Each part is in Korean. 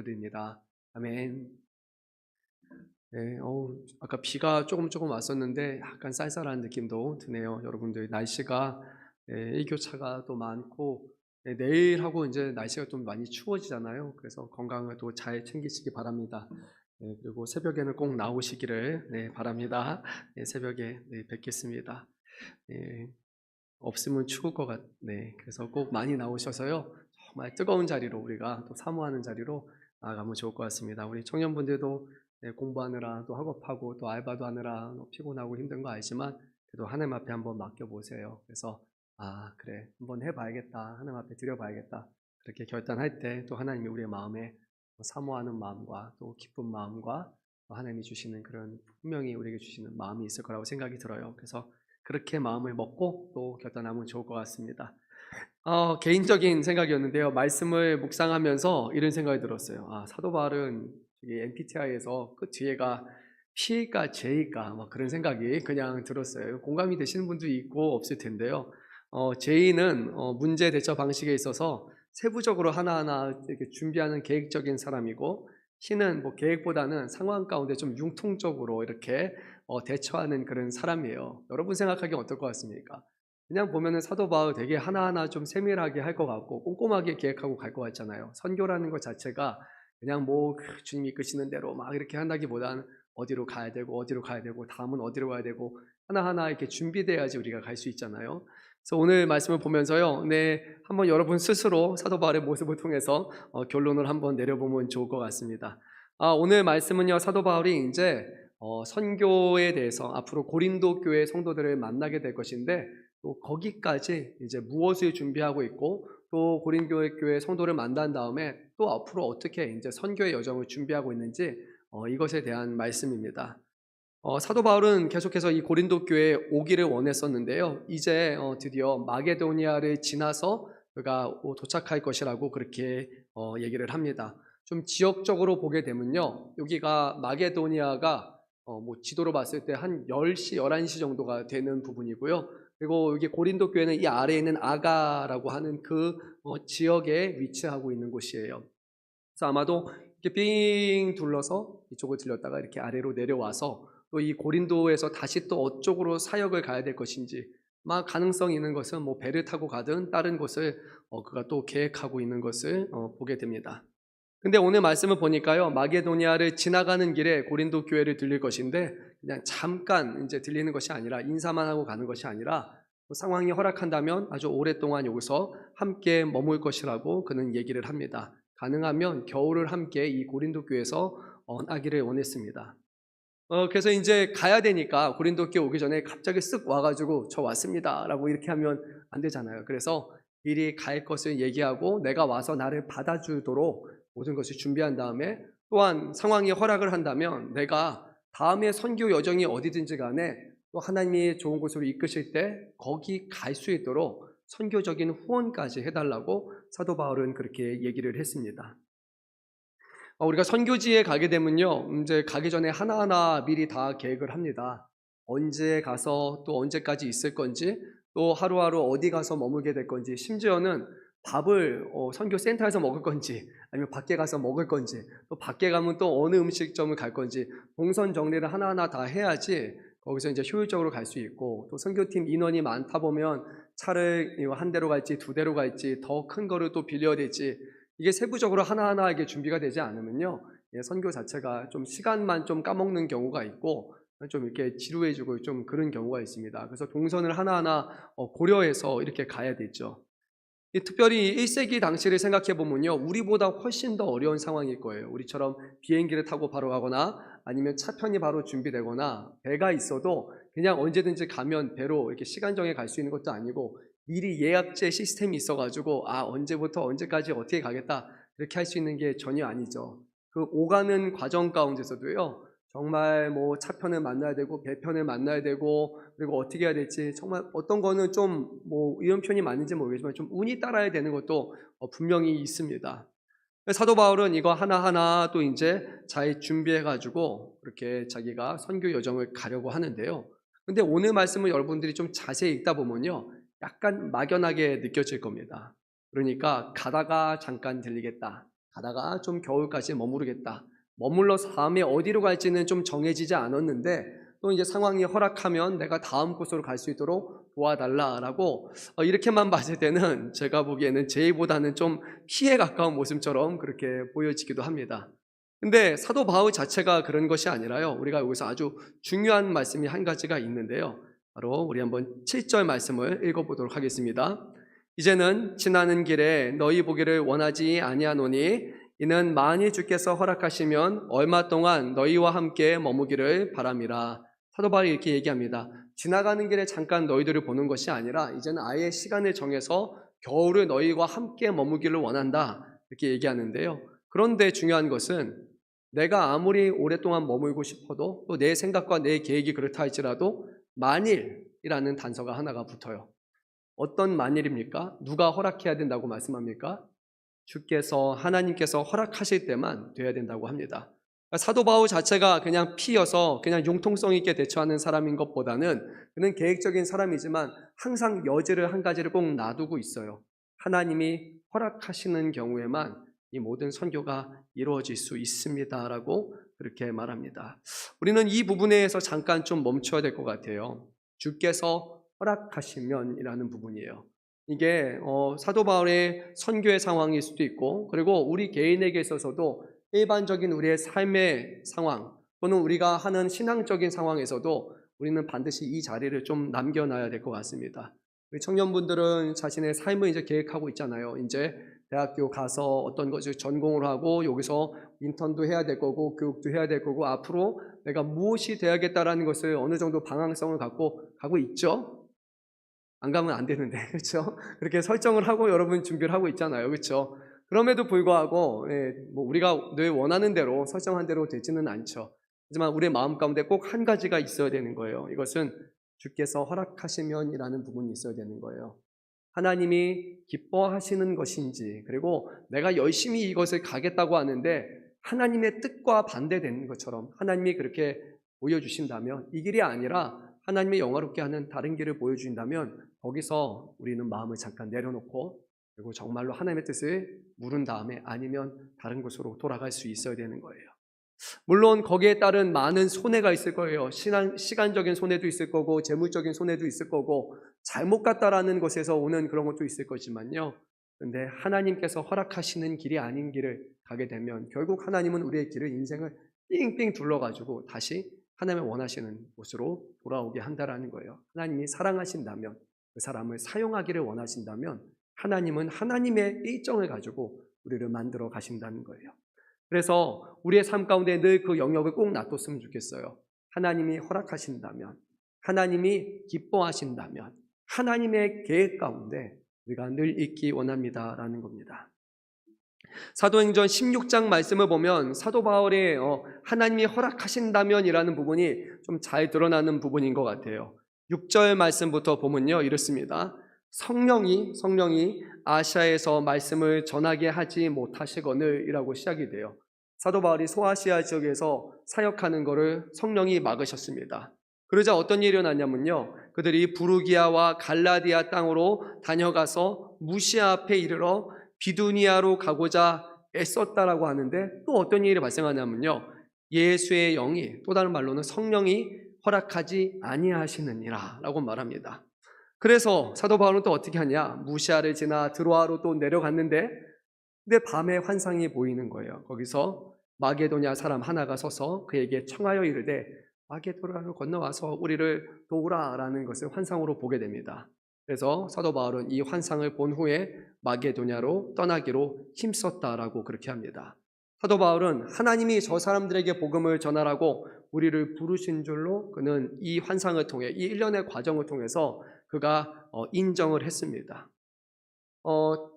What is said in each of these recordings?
드립니다. 아멘. 네, 아까 비가 조금 왔었는데 약간 쌀쌀한 느낌도 드네요. 여러분들 날씨가 일교차가 또 많고 내일하고 이제 날씨가 좀 많이 추워지잖아요. 그래서 건강을 또 잘 챙기시기 바랍니다. 그리고 새벽에는 꼭 나오시기를 바랍니다. 새벽에 뵙겠습니다. 네, 없으면 추울 것 같네. 그래서 꼭 많이 나오셔서요. 정말 뜨거운 자리로 우리가 또 사모하는 자리로 나아가면 좋을 것 같습니다. 우리 청년분들도 공부하느라 또 학업하고 또 알바도 하느라 피곤하고 힘든 거 알지만 그래도 하나님 앞에 한번 맡겨보세요. 그래서 그래 한번 해봐야겠다. 하나님 앞에 드려봐야겠다. 그렇게 결단할 때 또 하나님이 우리의 마음에 사모하는 마음과 또 기쁜 마음과 또 하나님이 주시는 그런 분명히 우리에게 주시는 마음이 있을 거라고 생각이 들어요. 그래서 그렇게 마음을 먹고 또 결단하면 좋을 것 같습니다. 개인적인 생각이었는데요. 말씀을 묵상하면서 이런 생각이 들었어요. 사도 바울은 MBTI에서 그 뒤에가 P일까 J일까 막 그런 생각이 그냥 들었어요. 공감이 되시는 분도 있고 없을 텐데요. J는 문제 대처 방식에 있어서 세부적으로 하나하나 이렇게 준비하는 계획적인 사람이고, P는 뭐 계획보다는 상황 가운데 좀 융통적으로 이렇게 대처하는 그런 사람이에요. 여러분 생각하기엔 어떨 것 같습니까? 그냥 보면은 사도 바울 되게 하나하나 좀 세밀하게 할 것 같고 꼼꼼하게 계획하고 갈 것 같잖아요. 선교라는 것 자체가 그냥 뭐 주님이 이끄시는 대로 막 이렇게 한다기보다는 어디로 가야 되고 다음은 어디로 가야 되고 하나하나 이렇게 준비돼야지 우리가 갈 수 있잖아요. 그래서 오늘 말씀을 보면서요, 한번 여러분 스스로 사도 바울의 모습을 통해서 결론을 한번 내려보면 좋을 것 같습니다. 오늘 말씀은요, 사도 바울이 이제 선교에 대해서 앞으로 고린도 교회 성도들을 만나게 될 것인데, 또 거기까지 이제 무엇을 준비하고 있고 또 고린도 교회 성도를 만난 다음에 또 앞으로 어떻게 이제 선교의 여정을 준비하고 있는지 이것에 대한 말씀입니다. 사도 바울은 계속해서 이 고린도 교회에 오기를 원했었는데요. 이제 드디어 마게도니아를 지나서 그가 도착할 것이라고 그렇게 얘기를 합니다. 좀 지역적으로 보게 되면요, 여기가 마게도니아가 뭐 지도로 봤을 때 한 10시, 11시 정도가 되는 부분이고요. 그리고 여기 고린도 교회는 이 아래에 있는 아가라고 하는 그 지역에 위치하고 있는 곳이에요. 그래서 아마도 이렇게 삥 둘러서 이쪽을 들렸다가 이렇게 아래로 내려와서 또 이 고린도에서 다시 또 어쪽으로 사역을 가야 될 것인지, 막 가능성 있는 것은 뭐 배를 타고 가든 다른 곳을 그가 또 계획하고 있는 것을 보게 됩니다. 근데 오늘 말씀을 보니까요, 마게도니아를 지나가는 길에 고린도 교회를 들릴 것인데 그냥 잠깐 이제 들리는 것이 아니라 인사만 하고 가는 것이 아니라 상황이 허락한다면 아주 오랫동안 여기서 함께 머물 것이라고 그는 얘기를 합니다. 가능하면 겨울을 함께 이 고린도 교회에서 나기를 원했습니다. 그래서 이제 가야 되니까 고린도 교회 오기 전에 갑자기 쓱 와가지고 저 왔습니다라고 이렇게 하면 안 되잖아요. 그래서 미리 갈 것을 얘기하고 내가 와서 나를 받아주도록 모든 것을 준비한 다음에, 또한 상황이 허락을 한다면 내가 다음에 선교 여정이 어디든지 간에 또 하나님이 좋은 곳으로 이끄실 때 거기 갈 수 있도록 선교적인 후원까지 해달라고 사도 바울은 그렇게 얘기를 했습니다. 우리가 선교지에 가게 되면요, 이제 가기 전에 하나하나 미리 다 계획을 합니다. 언제 가서 또 언제까지 있을 건지, 또 하루하루 어디 가서 머물게 될 건지, 심지어는 밥을 선교 센터에서 먹을 건지 아니면 밖에 가서 먹을 건지, 또 밖에 가면 또 어느 음식점을 갈 건지 동선 정리를 하나하나 다 해야지 거기서 이제 효율적으로 갈 수 있고, 또 선교팀 인원이 많다 보면 차를 한 대로 갈지 두 대로 갈지 더 큰 거를 또 빌려야 될지, 이게 세부적으로 하나하나 이게 준비가 되지 않으면요, 선교 자체가 좀 시간만 좀 까먹는 경우가 있고 좀 이렇게 지루해지고 좀 그런 경우가 있습니다. 그래서 동선을 하나하나 고려해서 이렇게 가야 되죠. 특별히 1세기 당시를 생각해 보면요, 우리보다 훨씬 더 어려운 상황일 거예요. 우리처럼 비행기를 타고 바로 가거나 아니면 차편이 바로 준비되거나 배가 있어도 그냥 언제든지 가면 배로 이렇게 시간 정해 갈 수 있는 것도 아니고 미리 예약제 시스템이 있어가지고 언제부터 언제까지 어떻게 가겠다 이렇게 할 수 있는 게 전혀 아니죠. 그 오가는 과정 가운데서도요, 정말 뭐 차편을 만나야 되고 배편을 만나야 되고, 그리고 어떻게 해야 될지, 정말 어떤 거는 좀 뭐 이런 표현이 맞는지 모르겠지만 좀 운이 따라야 되는 것도 분명히 있습니다. 사도 바울은 이거 하나하나 또 이제 잘 준비해가지고 그렇게 자기가 선교 여정을 가려고 하는데요. 근데 오늘 말씀을 여러분들이 좀 자세히 읽다 보면요, 약간 막연하게 느껴질 겁니다. 그러니까 가다가 잠깐 들리겠다, 가다가 좀 겨울까지 머무르겠다. 머물러서 다음에 어디로 갈지는 좀 정해지지 않았는데 또 이제 상황이 허락하면 내가 다음 곳으로 갈 수 있도록 도와달라라고 이렇게만 봤을 때는 제가 보기에는 제의보다는 좀 피에 가까운 모습처럼 그렇게 보여지기도 합니다. 근데 사도 바울 자체가 그런 것이 아니라요. 우리가 여기서 아주 중요한 말씀이 한 가지가 있는데요. 바로 우리 한번 7절 말씀을 읽어보도록 하겠습니다. 이제는 지나는 길에 너희 보기를 원하지 아니하노니 이는 만일 주께서 허락하시면 얼마 동안 너희와 함께 머무기를 바람이라. 사도 바울이 이렇게 얘기합니다. 지나가는 길에 잠깐 너희들을 보는 것이 아니라 이제는 아예 시간을 정해서 겨울에 너희와 함께 머무기를 원한다. 이렇게 얘기하는데요. 그런데 중요한 것은 내가 아무리 오랫동안 머물고 싶어도 또 내 생각과 내 계획이 그렇다 할지라도 만일이라는 단서가 하나가 붙어요. 어떤 만일입니까? 누가 허락해야 된다고 말씀합니까? 주께서 하나님께서 허락하실 때만 돼야 된다고 합니다. 사도 바울 자체가 그냥 피여서 그냥 융통성 있게 대처하는 사람인 것보다는 그는 계획적인 사람이지만 항상 여지를 한 가지를 꼭 놔두고 있어요. 하나님이 허락하시는 경우에만 이 모든 선교가 이루어질 수 있습니다라고 그렇게 말합니다. 우리는 이 부분에서 잠깐 좀 멈춰야 될 것 같아요. 주께서 허락하시면이라는 부분이에요. 이게 사도 바울의 선교의 상황일 수도 있고 그리고 우리 개인에게 있어서도 일반적인 우리의 삶의 상황 또는 우리가 하는 신앙적인 상황에서도 우리는 반드시 이 자리를 좀 남겨놔야 될 것 같습니다. 우리 청년분들은 자신의 삶을 이제 계획하고 있잖아요. 이제 대학교 가서 어떤 것을 전공을 하고 여기서 인턴도 해야 될 거고 교육도 해야 될 거고 앞으로 내가 무엇이 돼야겠다라는 것을 어느 정도 방향성을 갖고 가고 있죠. 안 가면 안 되는데 그렇죠? 그렇게 설정을 하고 여러분 준비를 하고 있잖아요. 그렇죠? 그럼에도 불구하고 우리가 늘 원하는 대로 설정한 대로 되지는 않죠. 하지만 우리의 마음 가운데 꼭 한 가지가 있어야 되는 거예요. 이것은 주께서 허락하시면이라는 부분이 있어야 되는 거예요. 하나님이 기뻐하시는 것인지 그리고 내가 열심히 이것을 가겠다고 하는데 하나님의 뜻과 반대되는 것처럼 하나님이 그렇게 보여주신다면 이 길이 아니라 하나님의 영화롭게 하는 다른 길을 보여주신다면 거기서 우리는 마음을 잠깐 내려놓고 그리고 정말로 하나님의 뜻을 물은 다음에 아니면 다른 곳으로 돌아갈 수 있어야 되는 거예요. 물론 거기에 따른 많은 손해가 있을 거예요. 시간적인 손해도 있을 거고 재물적인 손해도 있을 거고 잘못 갔다라는 것에서 오는 그런 것도 있을 거지만요. 그런데 하나님께서 허락하시는 길이 아닌 길을 가게 되면 결국 하나님은 우리의 길을 인생을 삥삥 둘러가지고 다시 하나님의 원하시는 곳으로 돌아오게 한다라는 거예요. 하나님이 사랑하신다면 그 사람을 사용하기를 원하신다면 하나님은 하나님의 일정을 가지고 우리를 만들어 가신다는 거예요. 그래서 우리의 삶 가운데 늘 그 영역을 꼭 놔뒀으면 좋겠어요. 하나님이 허락하신다면, 하나님이 기뻐하신다면, 하나님의 계획 가운데 우리가 늘 있기 원합니다라는 겁니다. 사도행전 16장 말씀을 보면 사도 바울의 하나님이 허락하신다면이라는 부분이 좀 잘 드러나는 부분인 것 같아요. 6절 말씀부터 보면요 이렇습니다. 성령이 아시아에서 말씀을 전하게 하지 못하시거늘 이라고 시작이 돼요. 사도 바울이 소아시아 지역에서 사역하는 것을 성령이 막으셨습니다. 그러자 어떤 일이 일어났냐면요, 그들이 부르기아와 갈라디아 땅으로 다녀가서 무시아 앞에 이르러 비두니아로 가고자 애썼다라고 하는데 또 어떤 일이 발생하냐면요, 예수의 영이, 또 다른 말로는 성령이 허락하지 아니하시느니라 라고 말합니다. 그래서 사도 바울은 또 어떻게 하냐, 무시아를 지나 드로아로 또 내려갔는데 근데 밤에 환상이 보이는 거예요. 거기서 마게도냐 사람 하나가 서서 그에게 청하여 이르되 마게도냐로 건너와서 우리를 도우라라는 것을 환상으로 보게 됩니다. 그래서 사도 바울은 이 환상을 본 후에 마게도냐로 떠나기로 힘썼다라고 그렇게 합니다. 사도 바울은 하나님이 저 사람들에게 복음을 전하라고 우리를 부르신 줄로 그는 이 환상을 통해 이 일련의 과정을 통해서 그가 인정을 했습니다.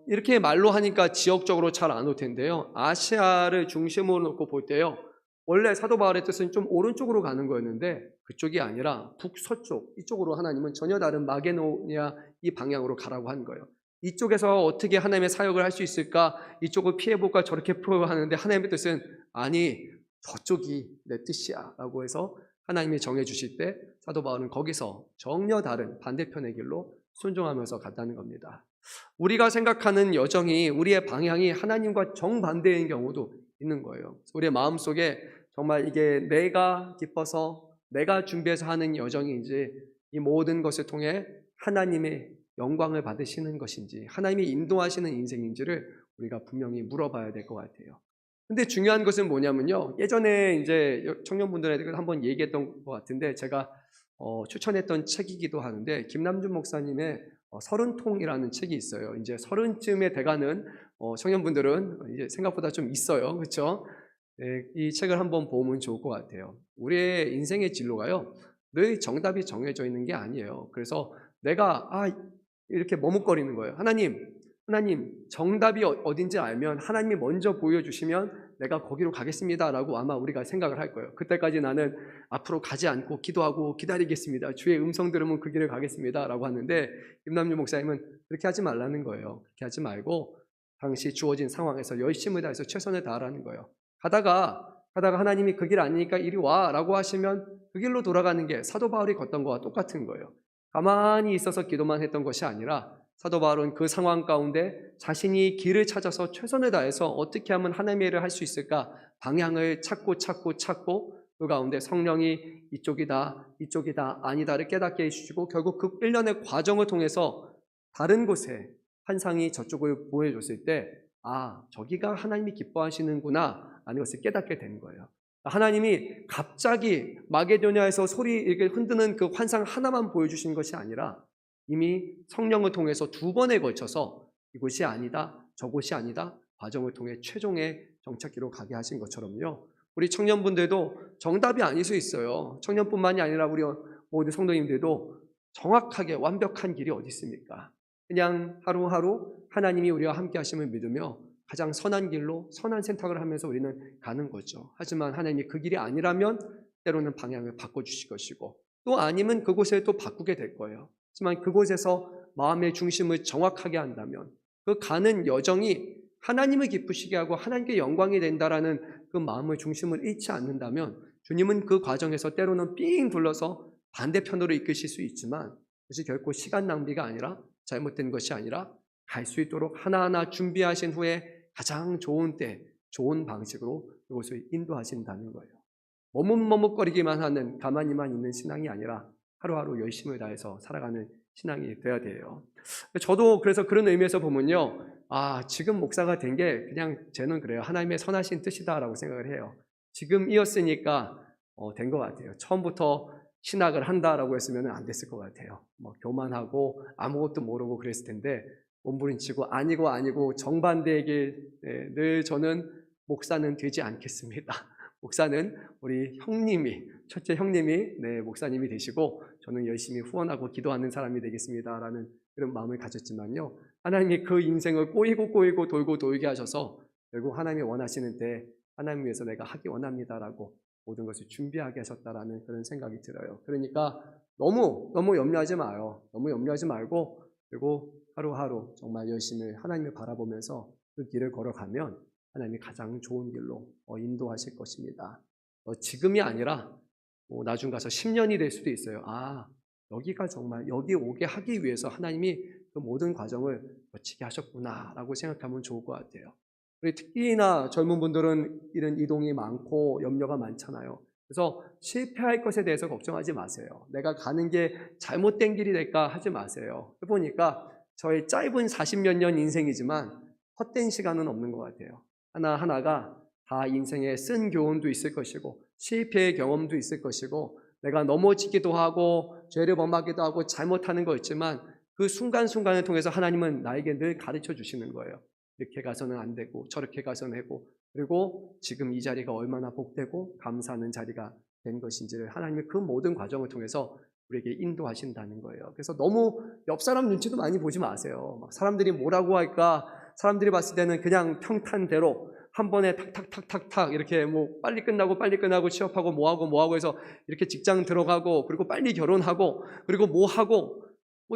이렇게 말로 하니까 지역적으로 잘 안 올 텐데요. 아시아를 중심으로 놓고 볼 때요, 원래 사도 바울의 뜻은 좀 오른쪽으로 가는 거였는데 그쪽이 아니라 북서쪽 이쪽으로 하나님은 전혀 다른 마게도냐 이 방향으로 가라고 한 거예요. 이쪽에서 어떻게 하나님의 사역을 할 수 있을까, 이쪽을 피해볼까 저렇게 하는데 하나님의 뜻은 아니 저쪽이 내 뜻이야 라고 해서 하나님이 정해주실 때 사도 바울은 거기서 전혀 다른 반대편의 길로 순종하면서 갔다는 겁니다. 우리가 생각하는 여정이, 우리의 방향이 하나님과 정반대인 경우도 있는 거예요. 우리의 마음속에 정말 이게 내가 기뻐서 내가 준비해서 하는 여정인지, 이 모든 것을 통해 하나님의 영광을 받으시는 것인지, 하나님이 인도하시는 인생인지를 우리가 분명히 물어봐야 될 것 같아요. 근데 중요한 것은 뭐냐면요, 예전에 이제 청년분들에게 한번 얘기했던 것 같은데, 제가 추천했던 책이기도 하는데, 김남준 목사님의 30통이라는 책이 있어요. 이제 30쯤에 돼가는 청년분들은 이제 생각보다 좀 있어요. 그렇죠? 네, 이 책을 한번 보면 좋을 것 같아요. 우리의 인생의 진로가요, 늘 정답이 정해져 있는 게 아니에요. 그래서 내가 이렇게 머뭇거리는 거예요. 하나님, 정답이 어딘지 알면 하나님이 먼저 보여주시면 내가 거기로 가겠습니다라고 아마 우리가 생각을 할 거예요. 그때까지 나는 앞으로 가지 않고 기도하고 기다리겠습니다. 주의 음성 들으면 그 길을 가겠습니다라고 하는데, 김남주 목사님은 그렇게 하지 말라는 거예요. 그렇게 하지 말고 당시 주어진 상황에서 열심을 다해서 최선을 다하라는 거예요. 가다가 하나님이 그 길 아니니까 이리 와라고 하시면 그 길로 돌아가는 게 사도 바울이 걷던 거와 똑같은 거예요. 가만히 있어서 기도만 했던 것이 아니라 사도 바울은 그 상황 가운데 자신이 길을 찾아서 최선을 다해서 어떻게 하면 하나님의 일을 할 수 있을까 방향을 찾고 그 가운데 성령이 이쪽이다 아니다를 깨닫게 해주시고, 결국 그 일련의 과정을 통해서 다른 곳에 환상이 저쪽을 보여줬을 때 저기가 하나님이 기뻐하시는구나 라는 것을 깨닫게 된 거예요. 하나님이 갑자기 마게도냐에서 소리 이렇게 흔드는 그 환상 하나만 보여주신 것이 아니라 이미 성령을 통해서 2번에 걸쳐서 이곳이 아니다, 저곳이 아니다 과정을 통해 최종의 정착기로 가게 하신 것처럼요, 우리 청년분들도 정답이 아닐 수 있어요. 청년뿐만이 아니라 우리 모든 성도님들도 정확하게 완벽한 길이 어디 있습니까? 그냥 하루하루 하나님이 우리와 함께 하심을 믿으며 가장 선한 길로 선한 선택을 하면서 우리는 가는 거죠. 하지만 하나님이 그 길이 아니라면 때로는 방향을 바꿔주실 것이고, 또 아니면 그곳에 또 바꾸게 될 거예요. 하지만 그곳에서 마음의 중심을 정확하게 한다면, 그 가는 여정이 하나님을 기쁘시게 하고 하나님께 영광이 된다라는 그 마음의 중심을 잃지 않는다면, 주님은 그 과정에서 때로는 삥 둘러서 반대편으로 이끄실 수 있지만, 그것이 결코 시간 낭비가 아니라, 잘못된 것이 아니라 갈 수 있도록 하나하나 준비하신 후에 가장 좋은 때, 좋은 방식으로 그것을 인도하신다는 거예요. 머뭇머뭇거리기만 하는, 가만히만 있는 신앙이 아니라 하루하루 열심을 다해서 살아가는 신앙이 되어야 돼요. 저도 그래서 그런 의미에서 보면요, 지금 목사가 된 게 그냥 저는 그래요. 하나님의 선하신 뜻이다라고 생각을 해요. 지금이었으니까 된 것 같아요. 처음부터 신학을 한다라고 했으면 안 됐을 것 같아요. 교만하고 아무것도 모르고 그랬을 텐데, 몸부림치고 아니고 정반대에게 늘 저는 목사는 되지 않겠습니다. 목사는 우리 형님이, 첫째 형님이 목사님이 되시고 저는 열심히 후원하고 기도하는 사람이 되겠습니다라는 그런 마음을 가졌지만요, 하나님이 그 인생을 꼬이고 돌고 돌게 하셔서 결국 하나님이 원하시는 때 하나님 위해서 내가 하기 원합니다라고 모든 것을 준비하게 하셨다라는 그런 생각이 들어요. 그러니까 너무 염려하지 마요. 너무 염려하지 말고, 그리고 하루하루 정말 열심히 하나님을 바라보면서 그 길을 걸어가면 하나님이 가장 좋은 길로 인도하실 것입니다. 지금이 아니라 나중 가서 10년이 될 수도 있어요. 여기가 정말 여기 오게 하기 위해서 하나님이 그 모든 과정을 거치게 하셨구나라고 생각하면 좋을 것 같아요. 우리 특히나 젊은 분들은 이런 이동이 많고 염려가 많잖아요. 그래서 실패할 것에 대해서 걱정하지 마세요. 내가 가는 게 잘못된 길이 될까 하지 마세요. 해보니까 저의 짧은 40몇 년 인생이지만 헛된 시간은 없는 것 같아요. 하나하나가 다 인생에 쓴 교훈도 있을 것이고 실패의 경험도 있을 것이고, 내가 넘어지기도 하고 죄를 범하기도 하고 잘못하는 거 있지만 그 순간순간을 통해서 하나님은 나에게 늘 가르쳐 주시는 거예요. 이렇게 가서는 안 되고 저렇게 가서는 하고, 그리고 지금 이 자리가 얼마나 복되고 감사하는 자리가 된 것인지를 하나님의 그 모든 과정을 통해서 우리에게 인도하신다는 거예요. 그래서 너무 옆 사람 눈치도 많이 보지 마세요. 막 사람들이 뭐라고 할까, 사람들이 봤을 때는 그냥 평탄대로 한 번에 탁탁탁탁탁 이렇게 빨리 끝나고 취업하고 뭐하고 해서 이렇게 직장 들어가고, 그리고 빨리 결혼하고, 그리고 뭐하고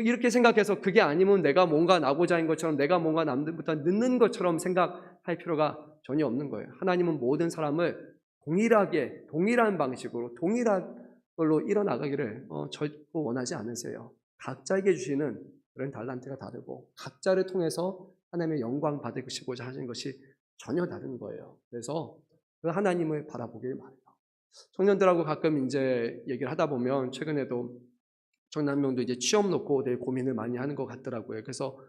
이렇게 생각해서 그게 아니면 내가 뭔가 나고자인 것처럼, 내가 뭔가 남들보다 늦는 것처럼 생각할 필요가 전혀 없는 거예요. 하나님은 모든 사람을 동일한 방식으로 동일한 걸로 일어나가기를 절대 원하지 않으세요. 각자에게 주시는 그런 달란트가 다르고 각자를 통해서 하나님의 영광 받으시고자 하신 것이 전혀 다른 거예요. 그래서 그 하나님을 바라보길 바라요. 청년들하고 가끔 이제 얘기를 하다 보면 최근에도 청년 한 명도 이제 취업 놓고 되게 고민을 많이 하는 것 같더라고요. 그래서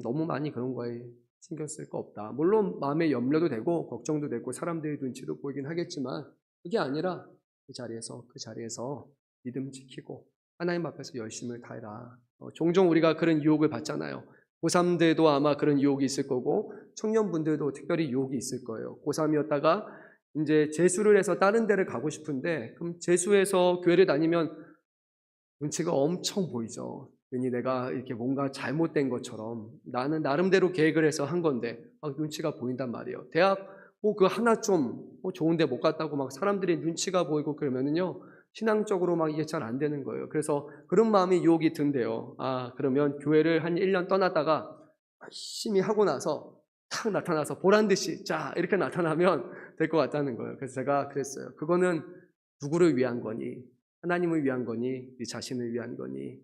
너무 많이 그런 거에 신경 쓸 거 없다. 물론 마음의 염려도 되고 걱정도 되고 사람들의 눈치도 보이긴 하겠지만 그게 아니라 그 자리에서 믿음 지키고 하나님 앞에서 열심을 다해라. 종종 우리가 그런 유혹을 받잖아요. 고3들도 아마 그런 유혹이 있을 거고 청년분들도 특별히 유혹이 있을 거예요. 고3이었다가 이제 재수를 해서 다른 데를 가고 싶은데 그럼 재수해서 교회를 다니면 눈치가 엄청 보이죠. 괜히 내가 이렇게 뭔가 잘못된 것처럼 나는 나름대로 계획을 해서 한 건데 막 눈치가 보인단 말이에요. 대학 그 하나 좀 좋은데 못 갔다고 막 사람들이 눈치가 보이고 그러면은요 신앙적으로 막 이게 잘 안 되는 거예요. 그래서 그런 마음이 유혹이 든대요. 그러면 교회를 한 1년 떠났다가 열심히 하고 나서 탁 나타나서 보란 듯이 자 이렇게 나타나면 될 것 같다는 거예요. 그래서 제가 그랬어요. 그거는 누구를 위한 거니? 하나님을 위한 거니? 네 자신을 위한 거니?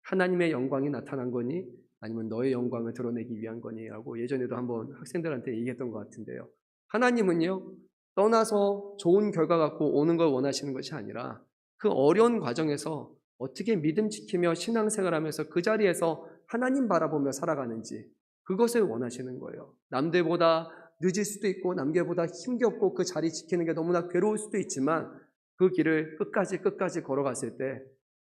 하나님의 영광이 나타난 거니? 아니면 너의 영광을 드러내기 위한 거니? 라고 예전에도 한번 학생들한테 얘기했던 것 같은데요. 하나님은요, 떠나서 좋은 결과 갖고 오는 걸 원하시는 것이 아니라 그 어려운 과정에서 어떻게 믿음 지키며 신앙생활 하면서 그 자리에서 하나님 바라보며 살아가는지 그것을 원하시는 거예요. 남들보다 늦을 수도 있고 남들보다 힘겹고 그 자리 지키는 게 너무나 괴로울 수도 있지만 그 길을 끝까지 걸어갔을 때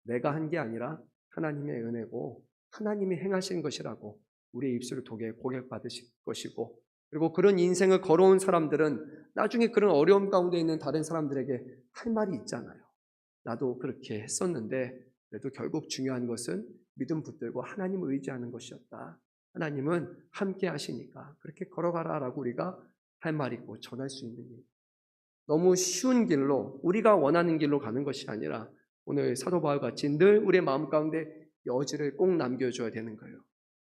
내가 한 게 아니라 하나님의 은혜고 하나님이 행하신 것이라고 우리의 입술을 통해 고백받으실 것이고 그리고 그런 인생을 걸어온 사람들은 나중에 그런 어려움 가운데 있는 다른 사람들에게 할 말이 있잖아요. 나도 그렇게 했었는데 그래도 결국 중요한 것은 믿음 붙들고 하나님을 의지하는 것이었다. 하나님은 함께 하시니까 그렇게 걸어가라라고 우리가 할 말이고 전할 수 있는 일. 너무 쉬운 길로 우리가 원하는 길로 가는 것이 아니라 오늘 사도 바울 같이 늘 우리의 마음 가운데 여지를 꼭 남겨줘야 되는 거예요.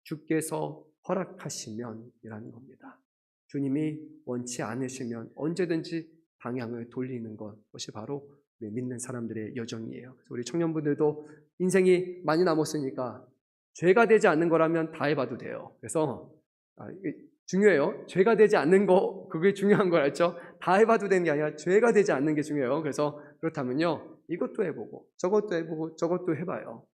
주께서 허락하시면 이라는 겁니다. 주님이 원치 않으시면 언제든지 방향을 돌리는 것이 바로 우리 믿는 사람들의 여정이에요. 그래서 우리 청년분들도 인생이 많이 남았으니까 죄가 되지 않는 거라면 다 해봐도 돼요. 그래서 중요해요. 죄가 되지 않는 거 그게 중요한 걸 알죠? 다 해봐도 되는 게 아니라 죄가 되지 않는 게 중요해요. 그래서 그렇다면요 이것도 해보고 저것도 해보고 저것도 해봐요.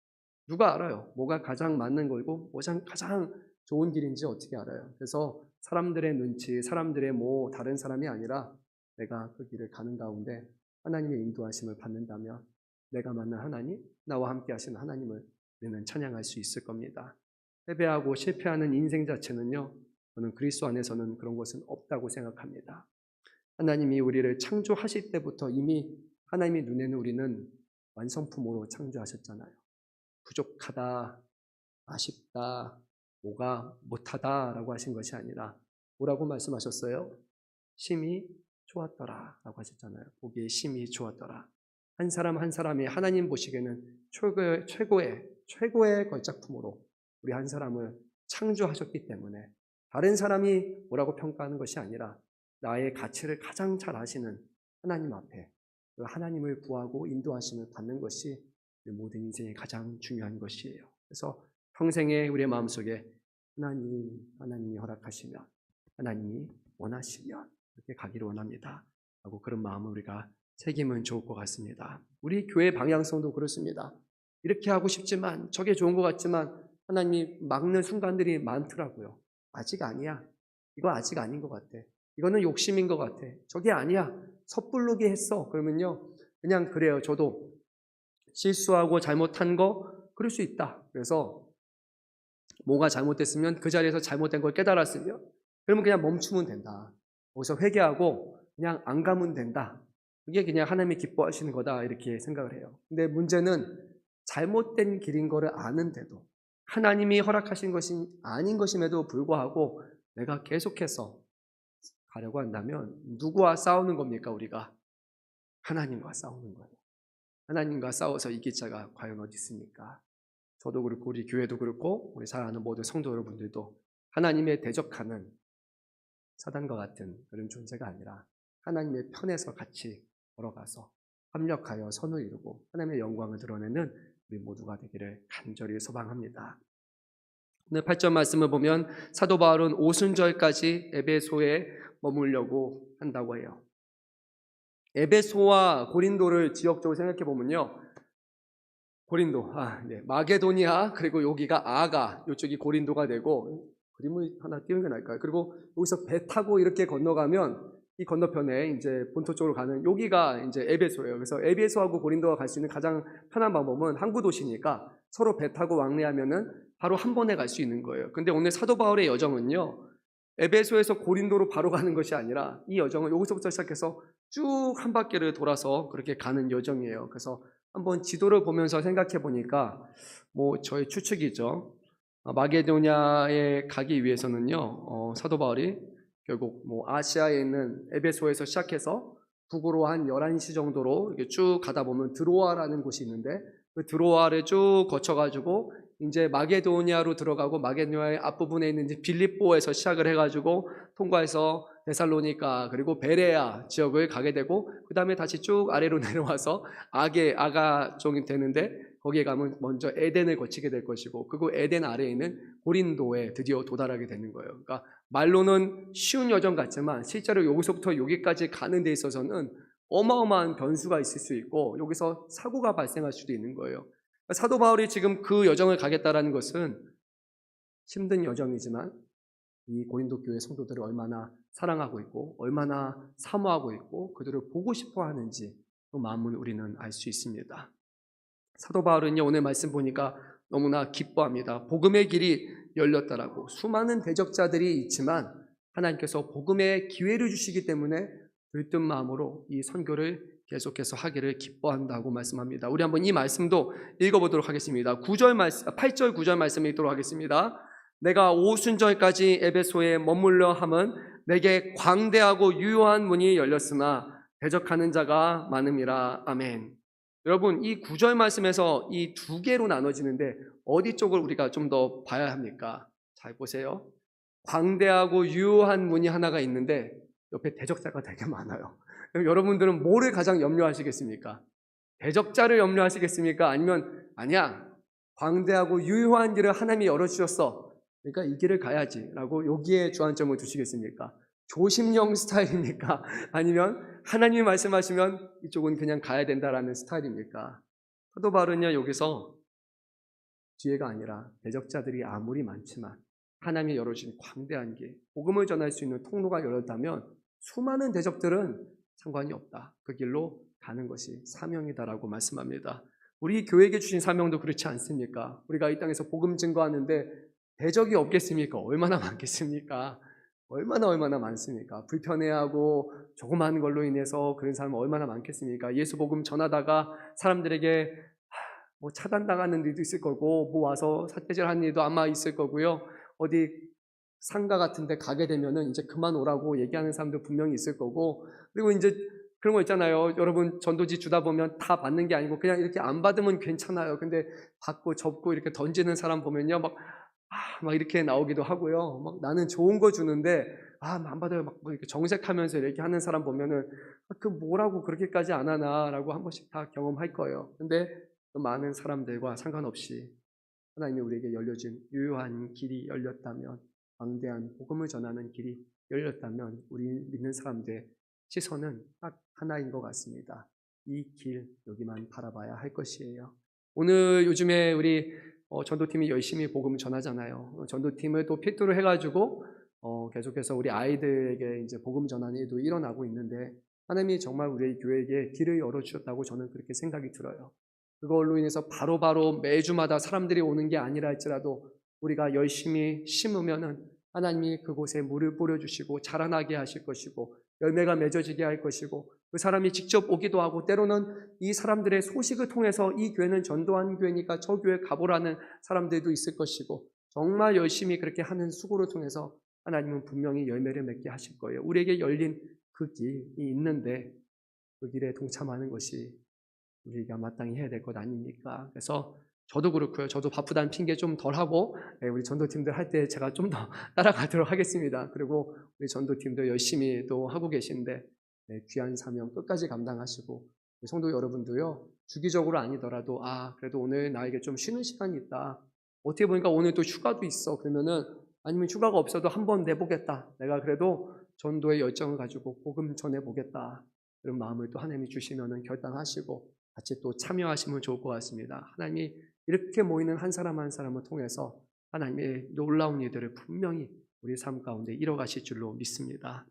누가 알아요? 뭐가 가장 맞는 거고 뭐가 가장 좋은 길인지 어떻게 알아요? 그래서 사람들의 눈치, 사람들의 다른 사람이 아니라 내가 그 길을 가는 가운데 하나님의 인도하심을 받는다면 내가 만난 하나님, 나와 함께 하시는 하나님을 우리는 찬양할 수 있을 겁니다. 패배하고 실패하는 인생 자체는요, 저는 그리스도 안에서는 그런 것은 없다고 생각합니다. 하나님이 우리를 창조하실 때부터 이미 하나님의 눈에는 우리는 완성품으로 창조하셨잖아요. 부족하다, 아쉽다, 뭐가 못하다라고 하신 것이 아니라 뭐라고 말씀하셨어요? 심히 좋았더라 라고 하셨잖아요. 보기에 심히 좋았더라. 한 사람 한 사람이 하나님 보시기에는 최고의 걸작품으로 우리 한 사람을 창조하셨기 때문에 다른 사람이 뭐라고 평가하는 것이 아니라 나의 가치를 가장 잘 아시는 하나님 앞에 그 하나님을 구하고 인도하심을 받는 것이 모든 인생의 가장 중요한 것이에요. 그래서 평생에 우리의 마음속에 하나님이 허락하시면 하나님이 원하시면 이렇게 가기를 원합니다. 하고 그런 마음을 우리가 새기면 좋을 것 같습니다. 우리 교회 방향성도 그렇습니다. 이렇게 하고 싶지만 저게 좋은 것 같지만 하나님이 막는 순간들이 많더라고요. 아직 아니야. 이거 아직 아닌 것 같아. 이거는 욕심인 것 같아. 저게 아니야. 섣부르게 했어. 그러면요. 그냥 그래요. 저도 실수하고 잘못한 거 그럴 수 있다. 그래서 뭐가 잘못됐으면 그 자리에서 잘못된 걸 깨달았으면 그러면 그냥 멈추면 된다. 거기서 회개하고 그냥 안 가면 된다. 그게 그냥 하나님이 기뻐하시는 거다 이렇게 생각을 해요. 근데 문제는 잘못된 길인 거를 아는데도 하나님이 허락하신 것이 아닌 것임에도 불구하고 내가 계속해서 가려고 한다면 누구와 싸우는 겁니까 우리가? 하나님과 싸우는 거예요. 하나님과 싸워서 이길 자가 과연 어디 있습니까? 저도 그렇고 우리 교회도 그렇고 우리 사랑하는 모든 성도 여러분들도 하나님의 대적하는 사단과 같은 그런 존재가 아니라 하나님의 편에서 같이 걸어가서 합력하여 선을 이루고 하나님의 영광을 드러내는 우리 모두가 되기를 간절히 소망합니다. 오늘 8절 말씀을 보면 사도 바울은 오순절까지 에베소에 머물려고 한다고 해요. 에베소와 고린도를 지역적으로 생각해 보면요, 고린도, 마게도니아, 그리고 여기가 아가, 이쪽이 고린도가 되고, 그림을 하나 띄우는 게 나을까요? 그리고 여기서 배 타고 이렇게 건너가면 이 건너편에 이제 본토 쪽으로 가는 여기가 이제 에베소예요. 그래서 에베소하고 고린도가 갈 수 있는 가장 편한 방법은 항구 도시니까 서로 배 타고 왕래하면은 바로 한 번에 갈 수 있는 거예요. 근데 오늘 사도 바울의 여정은요, 에베소에서 고린도로 바로 가는 것이 아니라 이 여정은 여기서부터 시작해서 쭉 한 바퀴를 돌아서 그렇게 가는 여정이에요. 그래서 한번 지도를 보면서 생각해 보니까 저의 추측이죠. 마게도냐에 가기 위해서는요, 사도 바울이 결국 아시아에 있는 에베소에서 시작해서 북으로 한 11시 정도로 이렇게 쭉 가다 보면 드로아라는 곳이 있는데 그 드로아를 쭉 거쳐가지고 이제 마게도니아로 들어가고 마게도니아의 앞부분에 있는 이제 빌립보에서 시작을 해가지고 통과해서 데살로니가 그리고 베레아 지역을 가게 되고 그 다음에 다시 쭉 아래로 내려와서 아가 쪽이 되는데 거기에 가면 먼저 에덴을 거치게 될 것이고 그리고 에덴 아래에 있는 고린도에 드디어 도달하게 되는 거예요. 그러니까 말로는 쉬운 여정 같지만 실제로 여기서부터 여기까지 가는 데 있어서는 어마어마한 변수가 있을 수 있고 여기서 사고가 발생할 수도 있는 거예요. 사도 바울이 지금 그 여정을 가겠다라는 것은 힘든 여정이지만 이 고린도 교회 성도들을 얼마나 사랑하고 있고 얼마나 사모하고 있고 그들을 보고 싶어 하는지 그 마음을 우리는 알 수 있습니다. 사도 바울은요, 오늘 말씀 보니까 너무나 기뻐합니다. 복음의 길이 열렸다라고. 수많은 대적자들이 있지만 하나님께서 복음의 기회를 주시기 때문에 들뜬 마음으로 이 선교를 계속해서 하기를 기뻐한다고 말씀합니다. 우리 한번 이 말씀도 읽어보도록 하겠습니다. 8절 9절 말씀을 읽도록 하겠습니다. 내가 오순절까지 에베소에 머물러 함은 내게 광대하고 유효한 문이 열렸으나 대적하는 자가 많음이라. 아멘. 여러분, 이 9절 말씀에서 이 두 개로 나눠지는데 어디 쪽을 우리가 좀 더 봐야 합니까? 잘 보세요. 광대하고 유효한 문이 하나가 있는데 옆에 대적자가 되게 많아요. 여러분들은 뭐를 가장 염려하시겠습니까? 대적자를 염려하시겠습니까? 아니면 아니야, 광대하고 유효한 길을 하나님이 열어주셨어, 그러니까 이 길을 가야지 라고 여기에 주안점을 두시겠습니까? 조심형 스타일입니까? 아니면 하나님이 말씀하시면 이쪽은 그냥 가야 된다라는 스타일입니까? 사도 바울은요, 여기서 뒤에가 아니라 대적자들이 아무리 많지만 하나님이 열어주신 광대한 길, 복음을 전할 수 있는 통로가 열렸다면 수많은 대적들은 상관이 없다. 그 길로 가는 것이 사명이다라고 말씀합니다. 우리 교회에게 주신 사명도 그렇지 않습니까? 우리가 이 땅에서 복음 증거하는데 대적이 없겠습니까? 얼마나 많겠습니까? 얼마나 많습니까? 불편해하고 조그마한 걸로 인해서 그런 사람은 얼마나 많겠습니까? 예수 복음 전하다가 사람들에게 차단당하는 일도 있을 거고 와서 삿대질하는 일도 아마 있을 거고요. 어디 상가 같은 데 가게 되면은 이제 그만 오라고 얘기하는 사람도 분명히 있을 거고, 그리고 이제 그런 거 있잖아요. 여러분 전도지 주다 보면 다 받는 게 아니고 그냥 이렇게 안 받으면 괜찮아요. 근데 받고 접고 이렇게 던지는 사람 보면요, 막 이렇게 나오기도 하고요. 막 나는 좋은 거 주는데 안 받아요. 막 이렇게 정색하면서 이렇게 하는 사람 보면은 그 뭐라고 그렇게까지 안 하나라고 한 번씩 다 경험할 거예요. 근데 그 많은 사람들과 상관없이 하나님이 우리에게 열려준 유효한 길이 열렸다면, 광대한 복음을 전하는 길이 열렸다면 우리 믿는 사람들의 시선은 딱 하나인 것 같습니다. 이 길 여기만 바라봐야 할 것이에요. 오늘 요즘에 우리 전도팀이 열심히 복음을 전하잖아요. 전도팀을 또 필두로 해가지고 계속해서 우리 아이들에게 이제 복음 전하는 일도 일어나고 있는데 하나님이 정말 우리 교회에게 길을 열어주셨다고 저는 그렇게 생각이 들어요. 그걸로 인해서 바로바로 매주마다 사람들이 오는 게 아니라 할지라도 우리가 열심히 심으면은 하나님이 그곳에 물을 뿌려주시고 자라나게 하실 것이고 열매가 맺어지게 할 것이고 그 사람이 직접 오기도 하고 때로는 이 사람들의 소식을 통해서 이 교회는 전도하는 교회니까 저 교회 가보라는 사람들도 있을 것이고 정말 열심히 그렇게 하는 수고를 통해서 하나님은 분명히 열매를 맺게 하실 거예요. 우리에게 열린 그 길이 있는데 그 길에 동참하는 것이 우리가 마땅히 해야 될 것 아닙니까? 그래서 저도 그렇고요. 저도 바쁘다는 핑계 좀 덜하고 우리 전도팀들 할 때 제가 좀 더 따라가도록 하겠습니다. 그리고 우리 전도팀도 열심히 또 하고 계신데 귀한 사명 끝까지 감당하시고 성도 여러분도요. 주기적으로 아니더라도 그래도 오늘 나에게 좀 쉬는 시간이 있다. 어떻게 보니까 오늘 또 휴가도 있어. 그러면은 아니면 휴가가 없어도 한번 내보겠다. 내가 그래도 전도의 열정을 가지고 복음 전해보겠다. 그런 마음을 또 하나님이 주시면은 결단하시고 같이 또 참여하시면 좋을 것 같습니다. 하나님이 이렇게 모이는 한 사람 한 사람을 통해서 하나님의 놀라운 일들을 분명히 우리 삶 가운데 이뤄가실 줄로 믿습니다.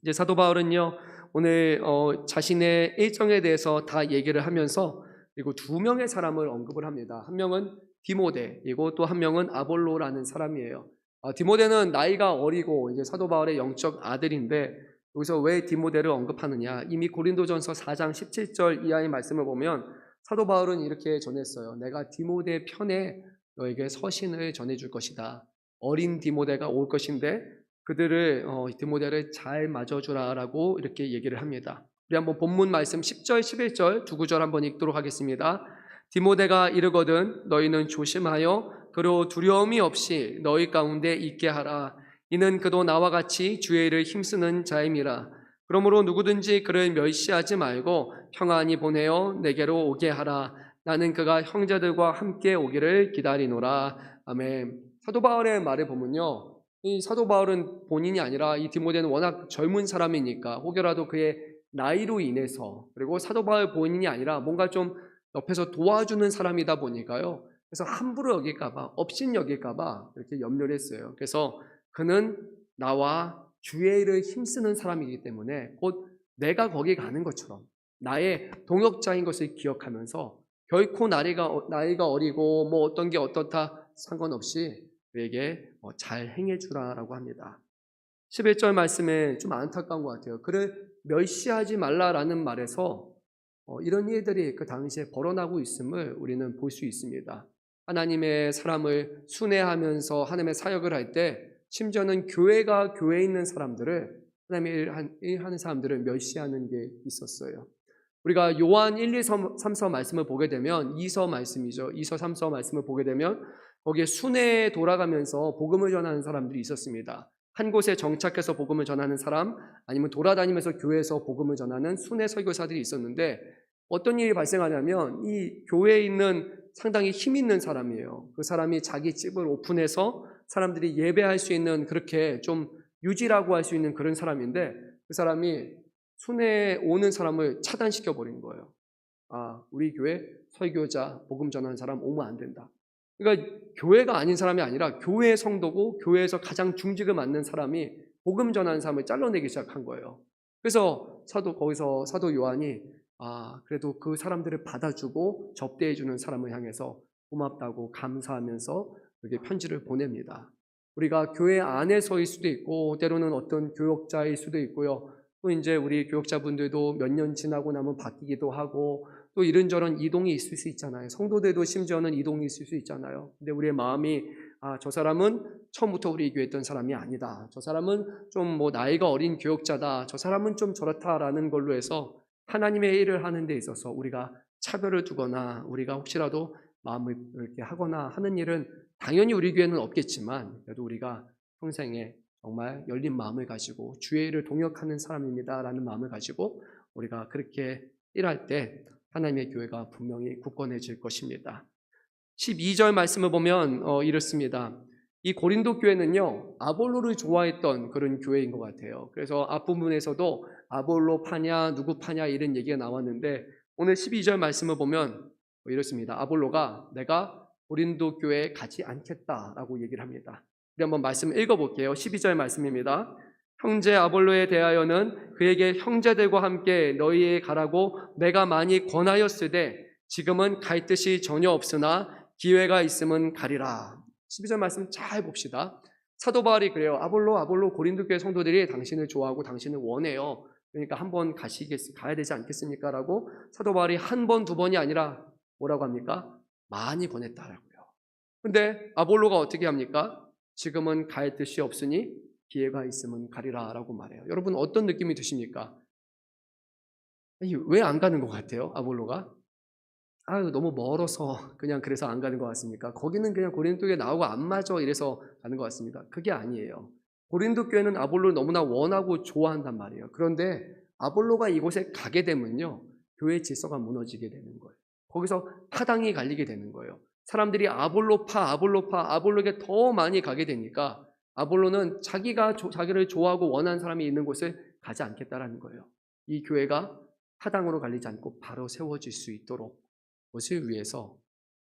이제 사도 바울은요, 오늘 자신의 일정에 대해서 다 얘기를 하면서 그리고 두 명의 사람을 언급을 합니다. 한 명은 디모데, 그리고 또 한 명은 아볼로라는 사람이에요. 디모데는 나이가 어리고 이제 사도 바울의 영적 아들인데 여기서 왜 디모데를 언급하느냐? 이미 고린도전서 4장 17절 이하의 말씀을 보면 사도 바울은 이렇게 전했어요. 내가 디모데 편에 너에게 서신을 전해줄 것이다. 어린 디모데가 올 것인데 그들을 디모데를 잘 맞아주라라고 이렇게 얘기를 합니다. 우리 한번 본문 말씀 10절, 11절 두 구절 한번 읽도록 하겠습니다. 디모데가 이르거든 너희는 조심하여 그로 두려움이 없이 너희 가운데 있게 하라. 이는 그도 나와 같이 주의 일을 힘쓰는 자임이라. 그러므로 누구든지 그를 멸시하지 말고 평안히 보내어 내게로 오게 하라. 나는 그가 형제들과 함께 오기를 기다리노라. 아멘. 사도 바울의 말을 보면요, 이 사도 바울은 본인이 아니라 이 디모데는 워낙 젊은 사람이니까 혹여라도 그의 나이로 인해서 그리고 사도 바울 본인이 아니라 뭔가 좀 옆에서 도와주는 사람이다 보니까요, 그래서 함부로 여길까봐 업신 여길까봐 이렇게 염려를 했어요. 그래서 그는 나와 주의 일을 힘쓰는 사람이기 때문에 곧 내가 거기 가는 것처럼 나의 동역자인 것을 기억하면서 결코 나이가 어리고 뭐 어떤 게 어떻다 상관없이 그에게 잘 행해주라라고 합니다. 11절 말씀에 좀 안타까운 것 같아요. 그를 멸시하지 말라라는 말에서 이런 일들이 그 당시에 벌어나고 있음을 우리는 볼 수 있습니다. 하나님의 사람을 순회하면서 하나님의 사역을 할 때 심지어는 교회에 있는 사람들을 하나님의 일하는 사람들을 멸시하는 게 있었어요. 우리가 요한 1, 2, 3서 말씀을 보게 되면 2서 말씀이죠. 2서 3서 말씀을 보게 되면 거기에 순회에 돌아가면서 복음을 전하는 사람들이 있었습니다. 한 곳에 정착해서 복음을 전하는 사람, 아니면 돌아다니면서 교회에서 복음을 전하는 순회 설교사들이 있었는데 어떤 일이 발생하냐면 이 교회에 있는 상당히 힘 있는 사람이에요. 그 사람이 자기 집을 오픈해서 사람들이 예배할 수 있는, 그렇게 좀 유지라고 할 수 있는 그런 사람인데 그 사람이 순회에 오는 사람을 차단시켜 버린 거예요. 우리 교회 설교자, 복음 전하는 사람 오면 안 된다. 그러니까 교회가 아닌 사람이 아니라 교회의 성도고 교회에서 가장 중직을 맡는 사람이 복음 전하는 사람을 잘라내기 시작한 거예요. 그래서 거기서 사도 요한이 그래도 그 사람들을 받아주고 접대해주는 사람을 향해서 고맙다고 감사하면서 이렇게 편지를 보냅니다. 우리가 교회 안에서일 수도 있고 때로는 어떤 교역자일 수도 있고요. 또 이제 우리 교역자분들도 몇 년 지나고 나면 바뀌기도 하고 또 이런저런 이동이 있을 수 있잖아요. 성도들도 심지어는 이동이 있을 수 있잖아요. 근데 우리의 마음이 저 사람은 처음부터 우리 교회에 있던 사람이 아니다. 저 사람은 좀 뭐 나이가 어린 교역자다. 저 사람은 좀 저렇다라는 걸로 해서 하나님의 일을 하는 데 있어서 우리가 차별을 두거나 우리가 혹시라도 마음을 이렇게 하거나 하는 일은 당연히 우리 교회는 없겠지만 그래도 우리가 평생에 정말 열린 마음을 가지고 주의 일을 동역하는 사람입니다라는 마음을 가지고 우리가 그렇게 일할 때 하나님의 교회가 분명히 굳건해질 것입니다. 12절 말씀을 보면 이렇습니다. 이 고린도 교회는요, 아볼로를 좋아했던 그런 교회인 것 같아요. 그래서 앞부분에서도 아볼로 파냐 누구 파냐 이런 얘기가 나왔는데 오늘 12절 말씀을 보면 이렇습니다. 아볼로가 내가 고린도 교회에 가지 않겠다라고 얘기를 합니다. 우리 한번 말씀 읽어볼게요. 12절 말씀입니다. 형제 아볼로에 대하여는 그에게 형제들과 함께 너희에 가라고 내가 많이 권하였으되 지금은 갈 뜻이 전혀 없으나 기회가 있으면 가리라. 12절 말씀 잘 봅시다. 사도 바울이 그래요. 아볼로 고린도 교회 성도들이 당신을 좋아하고 당신을 원해요. 그러니까 한번 가야 되지 않겠습니까? 라고 사도 바울이 한 번, 두 번이 아니라 뭐라고 합니까? 많이 권했다라고요. 근데 아볼로가 어떻게 합니까? 지금은 갈 뜻이 없으니 기회가 있으면 가리라 라고 말해요. 여러분 어떤 느낌이 드십니까? 왜 안 가는 것 같아요? 아볼로가? 너무 멀어서 그냥 그래서 안 가는 것 같습니까? 거기는 그냥 고린도 교회 나오고 안 맞아 이래서 가는 것 같습니다. 그게 아니에요. 고린도 교회는 아볼로를 너무나 원하고 좋아한단 말이에요. 그런데 아볼로가 이곳에 가게 되면요, 교회 질서가 무너지게 되는 거예요. 거기서 파당이 갈리게 되는 거예요. 사람들이 아볼로에게 더 많이 가게 되니까 아볼로는 자기를 좋아하고 원하는 사람이 있는 곳에 가지 않겠다라는 거예요. 이 교회가 타당으로 갈리지 않고 바로 세워질 수 있도록 그것을 위해서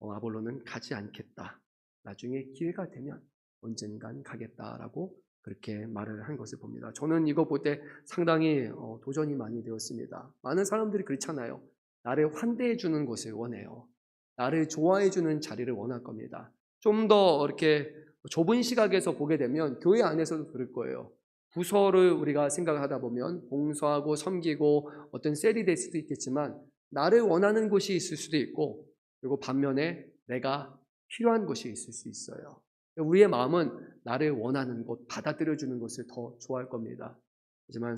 아볼로는 가지 않겠다. 나중에 기회가 되면 언젠간 가겠다라고 그렇게 말을 한 것을 봅니다. 저는 이거 볼 때 상당히 도전이 많이 되었습니다. 많은 사람들이 그렇잖아요. 나를 환대해 주는 것을 원해요. 나를 좋아해 주는 자리를 원할 겁니다. 좀 더 이렇게 좁은 시각에서 보게 되면 교회 안에서도 그럴 거예요. 부서를 우리가 생각하다 보면 봉사하고 섬기고 어떤 셀이 될 수도 있겠지만 나를 원하는 곳이 있을 수도 있고 그리고 반면에 내가 필요한 곳이 있을 수 있어요. 우리의 마음은 나를 원하는 곳, 받아들여주는 것을 더 좋아할 겁니다. 하지만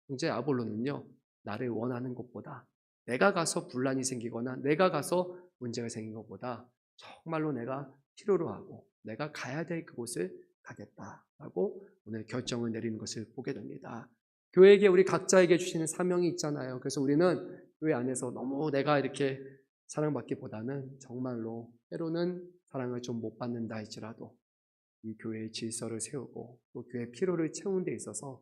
형제 아볼로는요, 나를 원하는 곳보다 내가 가서 분란이 생기거나 내가 가서 문제가 생긴 것보다 정말로 내가 필요로 하고 내가 가야 될 그곳을 가겠다라고 오늘 결정을 내리는 것을 보게 됩니다. 교회에게 우리 각자에게 주시는 사명이 있잖아요. 그래서 우리는 교회 안에서 너무 내가 이렇게 사랑받기보다는 정말로 때로는 사랑을 좀 못 받는다 할지라도 이 교회의 질서를 세우고 또 교회의 필요를 채우는 데 있어서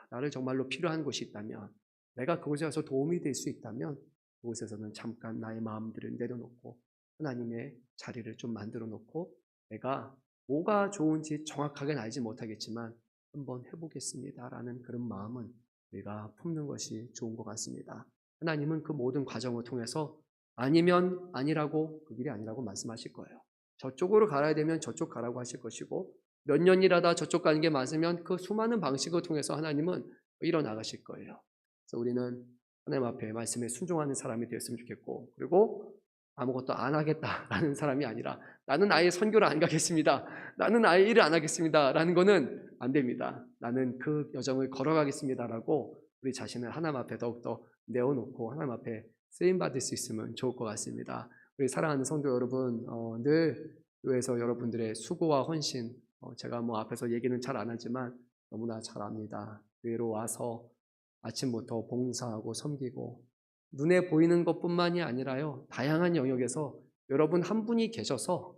나를 정말로 필요한 곳이 있다면 내가 그곳에 가서 도움이 될 수 있다면 그곳에서는 잠깐 나의 마음들을 내려놓고 하나님의 자리를 좀 만들어 놓고 내가 뭐가 좋은지 정확하게는 알지 못하겠지만 한번 해보겠습니다라는 그런 마음은 우리가 품는 것이 좋은 것 같습니다. 하나님은 그 모든 과정을 통해서 아니면 아니라고 그 길이 아니라고 말씀하실 거예요. 저쪽으로 가야 되면 저쪽 가라고 하실 것이고 몇 년 일하다 저쪽 가는 게 맞으면 그 수많은 방식을 통해서 하나님은 일어나가실 거예요. 그래서 우리는 하나님 앞에 말씀에 순종하는 사람이 되었으면 좋겠고 그리고 아무것도 안 하겠다라는 사람이 아니라 나는 아예 선교를 안 가겠습니다. 나는 아예 일을 안 하겠습니다. 라는 거는 안 됩니다. 나는 그 여정을 걸어가겠습니다라고 우리 자신을 하나님 앞에 더욱더 내어놓고 하나님 앞에 쓰임받을 수 있으면 좋을 것 같습니다. 우리 사랑하는 성도 여러분, 늘 교회에서 여러분들의 수고와 헌신, 제가 앞에서 얘기는 잘 안 하지만 너무나 잘 압니다. 교회로 와서 아침부터 봉사하고 섬기고 눈에 보이는 것뿐만이 아니라요, 다양한 영역에서 여러분 한 분이 계셔서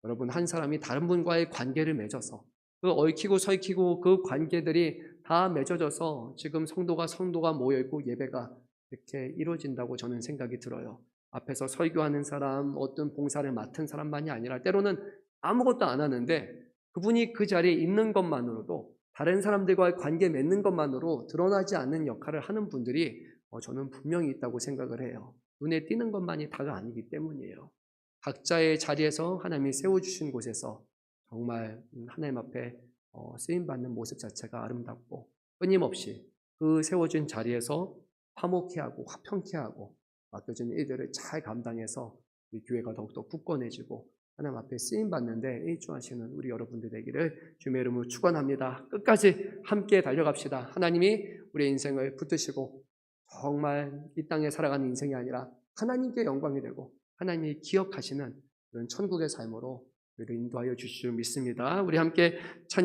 여러분 한 사람이 다른 분과의 관계를 맺어서 그 얽히고 설키고 그 관계들이 다 맺어져서 지금 성도가 모여있고 예배가 이렇게 이루어진다고 저는 생각이 들어요. 앞에서 설교하는 사람, 어떤 봉사를 맡은 사람만이 아니라 때로는 아무것도 안 하는데 그분이 그 자리에 있는 것만으로도 다른 사람들과의 관계 맺는 것만으로 드러나지 않는 역할을 하는 분들이 저는 분명히 있다고 생각을 해요. 눈에 띄는 것만이 다가 아니기 때문이에요. 각자의 자리에서 하나님이 세워주신 곳에서 정말 하나님 앞에 쓰임받는 모습 자체가 아름답고 끊임없이 그 세워진 자리에서 화목해 하고 화평케 하고 맡겨진 일들을 잘 감당해서 우리 교회가 더욱더 굳건해지고 하나님 앞에 쓰임받는데 일조하시는 우리 여러분들 되기를 주님의 이름으로 축원합니다. 끝까지 함께 달려갑시다. 하나님이 우리의 인생을 붙드시고 정말 이 땅에 살아가는 인생이 아니라 하나님께 영광이 되고 하나님이 기억하시는 그런 천국의 삶으로 우리를 인도하여 주실 줄 믿습니다. 우리 함께 찬양